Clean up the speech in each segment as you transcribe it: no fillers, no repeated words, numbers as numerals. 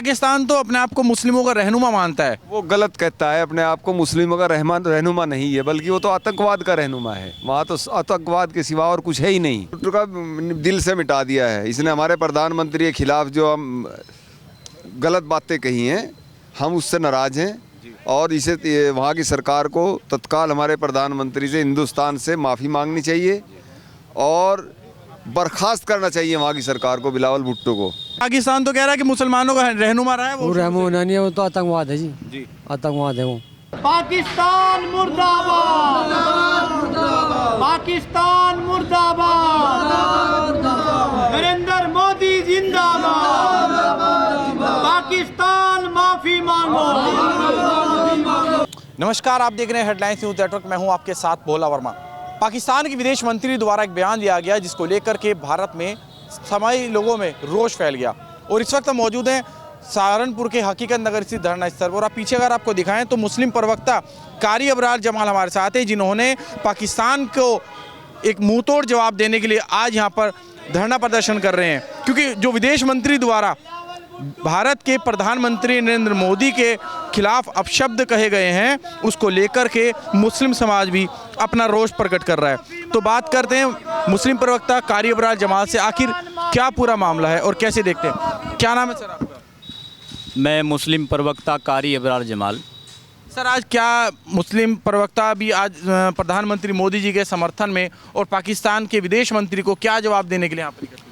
पाकिस्तान तो अपने आप को मुस्लिमों का रहनुमा मानता है। वो गलत कहता है, अपने आप को मुस्लिमों का रहनुमा नहीं है, बल्कि वो तो आतंकवाद का रहनुमा है। वहाँ तो आतंकवाद के सिवा और कुछ है ही नहीं। भुट्टो का दिल से मिटा दिया है इसने। हमारे प्रधानमंत्री के खिलाफ जो हम गलत बातें कही हैं, हम उससे नाराज़ हैं और इसे वहाँ की सरकार को तत्काल हमारे प्रधानमंत्री से, हिंदुस्तान से माफ़ी मांगनी चाहिए और बर्खास्त करना चाहिए वहाँ की सरकार को, बिलावल भुट्टो को। पाकिस्तान तो कह रहा है कि मुसलमानों का रहनुमा रहा है वो रहनुमा नहीं है, वो तो आतंकवाद है जी। आतंकवाद है वो। पाकिस्तान मुर्दाबाद, पाकिस्तान मुर्दाबाद, नरेंद्र मोदी जिंदाबाद, पाकिस्तान माफी मांगो। नमस्कार, आप देख रहे हैं हेडलाइंस न्यूज़ नेटवर्क। मैं हूं आपके साथ भोला वर्मा। पाकिस्तान के विदेश मंत्री द्वारा एक बयान दिया गया जिसको लेकर के भारत में समाई लोगों में रोष फैल गया और इस वक्त हम मौजूद हैं सहारनपुर के हकीकत नगर स्थित धरना स्थल पर। और आप पीछे अगर आपको दिखाएं तो मुस्लिम प्रवक्ता कारी अबरार जमाल हमारे साथ हैं, जिन्होंने पाकिस्तान को एक मुंहतोड़ जवाब देने के लिए आज यहाँ पर धरना प्रदर्शन कर रहे हैं। क्योंकि जो विदेश मंत्री द्वारा भारत के प्रधानमंत्री नरेंद्र मोदी के खिलाफ अपशब्द कहे गए हैं, उसको लेकर के मुस्लिम समाज भी अपना रोष प्रकट कर रहा है। तो बात करते हैं मुस्लिम प्रवक्ता कारी अबरार जमाल से, आखिर क्या पूरा मामला है और कैसे देखते हैं। क्या नाम है सर आपका? मैं मुस्लिम प्रवक्ता कारी अबरार जमाल। सर, आज क्या मुस्लिम प्रवक्ता भी आज प्रधानमंत्री मोदी जी के समर्थन में और पाकिस्तान के विदेश मंत्री को क्या जवाब देने के लिए यहाँ पर इकट्ठे हुए?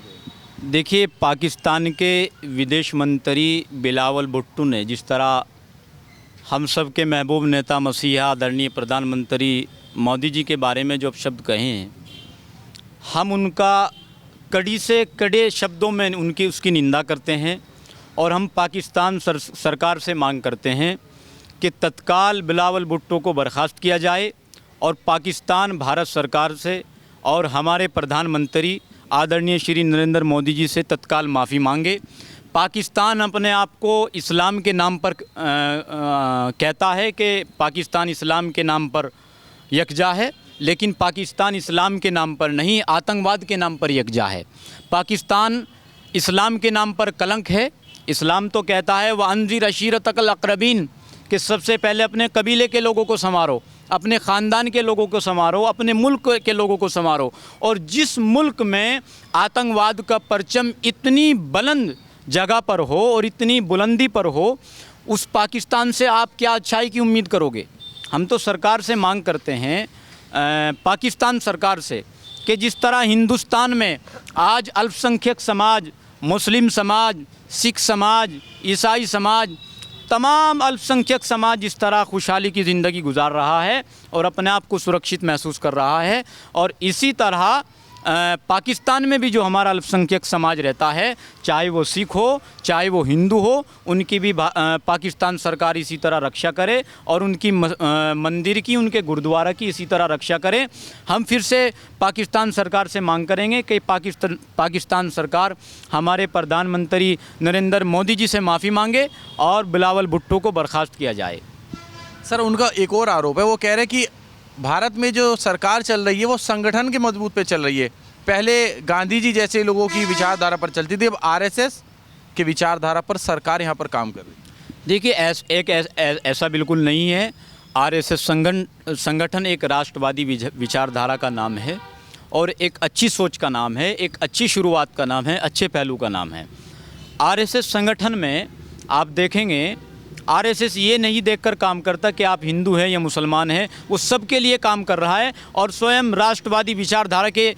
देखिए, पाकिस्तान के विदेश मंत्री बिलावल भुट्टो ने जिस तरह हम सब के महबूब नेता मसीहा आदरणीय प्रधानमंत्री मोदी जी के बारे में जो शब्द कहे हैं, हम उनका कड़ी से कड़े शब्दों में उसकी निंदा करते हैं और हम पाकिस्तान सरकार से मांग करते हैं कि तत्काल बिलावल भुट्टो को बर्खास्त किया जाए और पाकिस्तान भारत सरकार से और हमारे प्रधानमंत्री आदरणीय श्री नरेंद्र मोदी जी से तत्काल माफ़ी मांगे। पाकिस्तान अपने आप को इस्लाम के नाम पर कहता है कि पाकिस्तान इस्लाम के नाम पर यकजा है, लेकिन पाकिस्तान इस्लाम के नाम पर नहीं, आतंकवाद के नाम पर यकजा है। पाकिस्तान इस्लाम के नाम पर कलंक है। इस्लाम तो कहता है वह अंजीर अशीरतकल अक़रबीन, कि सबसे पहले अपने कबीले के लोगों को संवारो, अपने ख़ानदान के लोगों को संवारो, अपने मुल्क के लोगों को संवारो। और जिस मुल्क में आतंकवाद का परचम इतनी बुलंद जगह पर हो और इतनी बुलंदी पर हो, उस पाकिस्तान से आप क्या अच्छाई की उम्मीद करोगे। हम तो सरकार से मांग करते हैं, पाकिस्तान सरकार से, कि जिस तरह हिंदुस्तान में आज अल्पसंख्यक समाज, मुस्लिम समाज, सिख समाज, ईसाई समाज, तमाम अल्पसंख्यक समाज जिस तरह खुशहाली की ज़िंदगी गुजार रहा है और अपने आप को सुरक्षित महसूस कर रहा है, और इसी तरह पाकिस्तान में भी जो हमारा अल्पसंख्यक समाज रहता है, चाहे वो सिख हो चाहे वो हिंदू हो, उनकी भी पाकिस्तान सरकार इसी तरह रक्षा करे और उनकी मंदिर की, उनके गुरुद्वारा की इसी तरह रक्षा करे। हम फिर से पाकिस्तान सरकार से मांग करेंगे कि पाकिस्तान सरकार हमारे प्रधानमंत्री नरेंद्र मोदी जी से माफ़ी मांगे और बिलावल भुट्टो को बर्खास्त किया जाए। सर, उनका एक और आरोप है, वो कह रहे हैं कि भारत में जो सरकार चल रही है वो संगठन के मजबूत पे चल रही है। पहले गांधी जी जैसे लोगों की विचारधारा पर चलती थी, अब आरएसएस के विचारधारा पर सरकार यहाँ पर काम कर रही है। देखिए, ऐसा बिल्कुल नहीं है। आरएसएस संगठन एक राष्ट्रवादी विचारधारा का नाम है और एक अच्छी सोच का नाम है, एक अच्छी शुरुआत का नाम है, अच्छे पहलू का नाम है। आरएसएस संगठन में आप देखेंगे, आरएसएस ये नहीं देखकर काम करता कि आप हिंदू हैं या मुसलमान हैं, वो सबके लिए काम कर रहा है और स्वयं राष्ट्रवादी विचारधारा के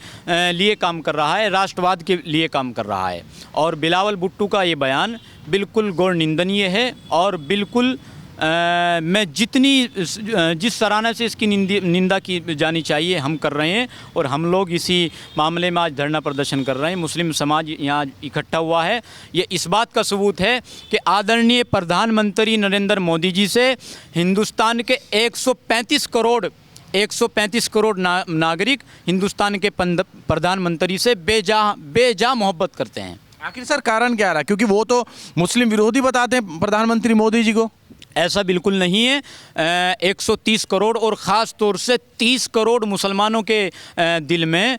लिए काम कर रहा है, राष्ट्रवाद के लिए काम कर रहा है। और बिलावल भुट्टो का ये बयान बिल्कुल गौर निंदनीय है और बिल्कुल मैं जिस सराहना से इसकी निंदा की जानी चाहिए हम कर रहे हैं। और हम लोग इसी मामले में आज धरना प्रदर्शन कर रहे हैं। मुस्लिम समाज यहाँ इकट्ठा हुआ है। ये इस बात का सबूत है कि आदरणीय प्रधानमंत्री नरेंद्र मोदी जी से हिंदुस्तान के 135 करोड़ नागरिक हिंदुस्तान के प्रधानमंत्री से बेजा मोहब्बत करते हैं। आखिर सर कारण क्या रहा? क्योंकि वो तो मुस्लिम विरोधी बताते हैं प्रधानमंत्री मोदी जी को। ऐसा बिल्कुल नहीं है। 130 करोड़ और ख़ास तौर से 30 करोड़ मुसलमानों के दिल में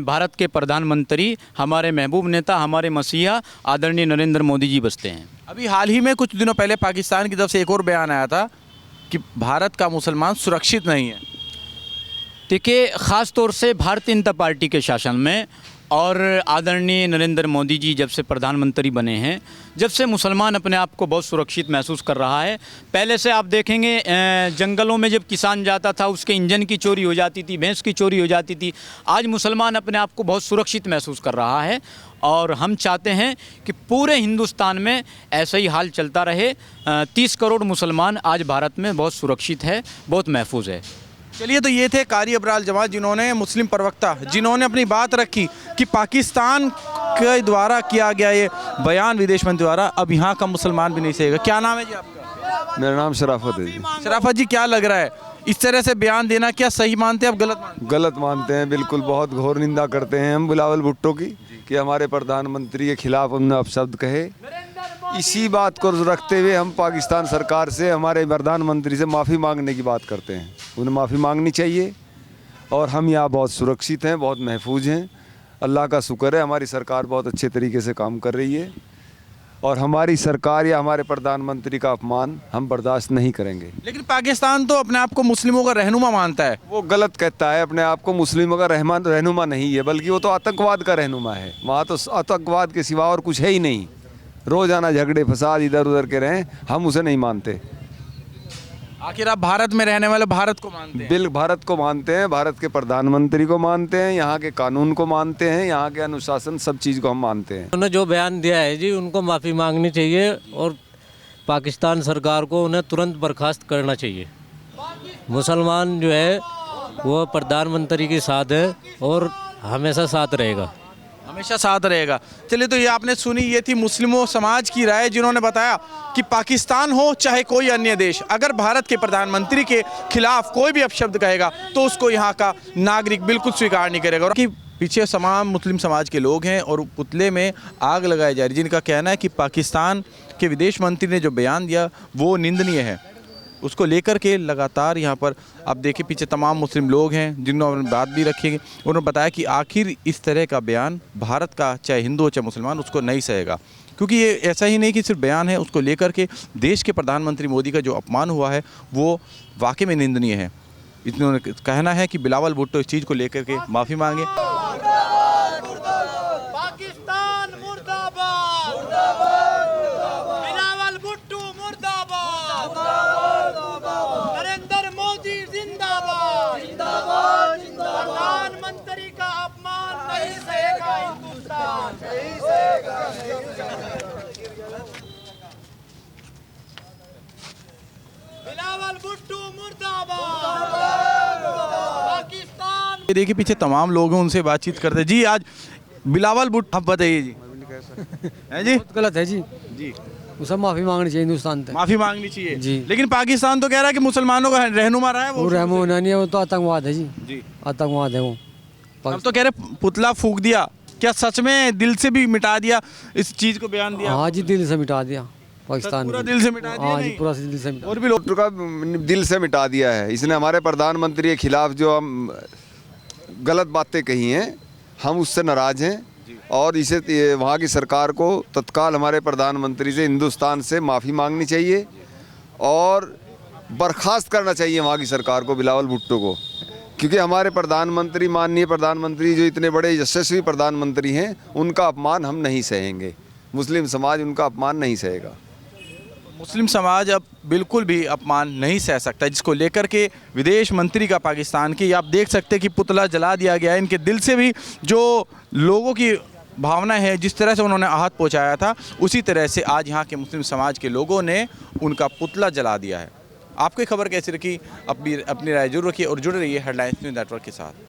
भारत के प्रधानमंत्री, हमारे महबूब नेता, हमारे मसीहा आदरणीय नरेंद्र मोदी जी बसते हैं। अभी हाल ही में कुछ दिनों पहले पाकिस्तान की तरफ से एक और बयान आया था कि भारत का मुसलमान सुरक्षित नहीं है। देखिए, ख़ास तौर से भारतीय जनता पार्टी के शासन में और आदरणीय नरेंद्र मोदी जी जब से प्रधानमंत्री बने हैं, जब से मुसलमान अपने आप को बहुत सुरक्षित महसूस कर रहा है। पहले से आप देखेंगे जंगलों में जब किसान जाता था उसके इंजन की चोरी हो जाती थी, भैंस की चोरी हो जाती थी। आज मुसलमान अपने आप को बहुत सुरक्षित महसूस कर रहा है और हम चाहते हैं कि पूरे हिंदुस्तान में ऐसा ही हाल चलता रहे। 30 करोड़ मुसलमान आज भारत में बहुत सुरक्षित है, बहुत महफूज है। चलिए, तो ये थे कारी अबराल जमात, जिन्होंने मुस्लिम प्रवक्ता, जिन्होंने अपनी बात रखी कि पाकिस्तान के द्वारा किया गया ये बयान विदेश मंत्री द्वारा अब यहाँ का मुसलमान भी नहीं सहेगा। क्या नाम है जी आपका? मेरा नाम शराफत है जी। शराफत जी, क्या लग रहा है इस तरह से बयान देना क्या सही मानते हैं आप, गलत मानते हैं? गलत मानते हैं, बिल्कुल। बहुत घोर निंदा करते हैं हम बिलावल भुट्टो की कि हमारे प्रधानमंत्री के खिलाफ हमने अपशब्द कहे। इसी बात को रखते हुए हम पाकिस्तान सरकार से, हमारे प्रधानमंत्री से माफ़ी मांगने की बात करते हैं। उन्हें माफ़ी मांगनी चाहिए और हम यहाँ बहुत सुरक्षित हैं, बहुत महफूज हैं। अल्लाह का शुक्र है, हमारी सरकार बहुत अच्छे तरीके से काम कर रही है और हमारी सरकार या हमारे प्रधानमंत्री का अपमान हम बर्दाश्त नहीं करेंगे। लेकिन पाकिस्तान तो अपने आप को मुस्लिमों का रहनुमा मानता है। वो गलत कहता है, अपने आप को मुस्लिमों का रहनुमा नहीं है, बल्कि वो तो आतंकवाद का रहनुमा है। वहाँ तो आतंकवाद के सिवा और कुछ है ही नहीं। रोज़ाना झगड़े फसाद इधर उधर के रहें, हम उसे नहीं मानते। आखिर आप भारत में रहने वाले भारत को मानते हैं? बिल भारत को मानते हैं, भारत के प्रधानमंत्री को मानते हैं, यहाँ के कानून को मानते हैं, यहाँ के अनुशासन, सब चीज़ को हम मानते हैं। उन्होंने जो बयान दिया है जी, उनको माफ़ी मांगनी चाहिए और पाकिस्तान सरकार को उन्हें तुरंत बर्खास्त करना चाहिए। मुसलमान जो है वो प्रधानमंत्री के साथ है और हमेशा साथ रहेगा, हमेशा साथ रहेगा। चलिए, तो ये आपने सुनी, ये थी मुस्लिमों समाज की राय, जिन्होंने बताया कि पाकिस्तान हो चाहे कोई अन्य देश, अगर भारत के प्रधानमंत्री के खिलाफ कोई भी अपशब्द कहेगा तो उसको यहाँ का नागरिक बिल्कुल स्वीकार नहीं करेगा। और कि पीछे तमाम मुस्लिम समाज के लोग हैं और पुतले में आग लगाई जा रही, जिनका कहना है कि पाकिस्तान के विदेश मंत्री ने जो बयान दिया वो निंदनीय है। उसको लेकर के लगातार यहाँ पर आप देखिए पीछे तमाम मुस्लिम लोग हैं जिन्होंने बात भी रखी। उन्होंने बताया कि आखिर इस तरह का बयान भारत का, चाहे हिंदू हो चाहे मुसलमान, उसको नहीं सहेगा, क्योंकि ये ऐसा ही नहीं कि सिर्फ बयान है, उसको लेकर के देश के प्रधानमंत्री मोदी का जो अपमान हुआ है वो वाकई में निंदनीय है। इन्होंने कहना है कि बिलावल भुट्टो इस चीज़ को लेकर के माफ़ी मांगे। पाकिस्तान मुर्दाबाद, बिलावल भुट्टो मुर्दाबाद, नरेंद्र मोदी जिंदाबाद, प्रधानमंत्री का अपमान नहीं सहेगा हिंदुस्तान। बिलावल भुट्टो मुर्दाबाद, पाकिस्तान। ये देखिए पीछे तमाम लोग हैं, उनसे बातचीत करते हैं। जी, आज बिलावल भुट्टो, आप बताइए जी। हैं जी? गलत है जी। जी, उसे माफ़ी मांगनी चाहिए हिंदुस्तान से। माफ़ी मांगनी चाहिए जी। लेकिन पाकिस्तान तो कह रहा है कि मुसलमानों का रहनुमा रहा है वो रहमो नहीं है, वो तो आतंकवाद है जी। जी, आतंकवाद है वो। अब तो कह रहे पुतला फूंक दिया, क्या सच में दिल से भी मिटा दिया इस चीज़ को, बयान दिया? हाँ जी, दिल से मिटा दिया पाकिस्तान पूरा को। दिल से मिटा दिया? हाँ जी, नहीं? पूरा दिल से मिटा। और भी लोग का दिल से मिटा दिया है इसने। हमारे प्रधानमंत्री के खिलाफ जो हम गलत बातें कही हैं, हम उससे नाराज़ हैं और इसे वहाँ की सरकार को तत्काल हमारे प्रधानमंत्री से, हिंदुस्तान से माफ़ी मांगनी चाहिए और बर्खास्त करना चाहिए वहाँ की सरकार को, बिलावल भुट्टो को। क्योंकि हमारे प्रधानमंत्री, माननीय प्रधानमंत्री जो इतने बड़े यशस्वी प्रधानमंत्री हैं, उनका अपमान हम नहीं सहेंगे। मुस्लिम समाज उनका अपमान नहीं सहेगा। मुस्लिम समाज अब बिल्कुल भी अपमान नहीं सह सकता, जिसको लेकर के विदेश मंत्री का पाकिस्तान की, आप देख सकते हैं कि पुतला जला दिया गया है। इनके दिल से भी जो लोगों की भावना है, जिस तरह से उन्होंने आहत पहुंचाया था, उसी तरह से आज यहाँ के मुस्लिम समाज के लोगों ने उनका पुतला जला दिया है। आपको खबर कैसी रखी? अपनी राय जरूर रखिए और जुड़े रहिए हेडलाइंस न्यूज़ नेटवर्क के साथ।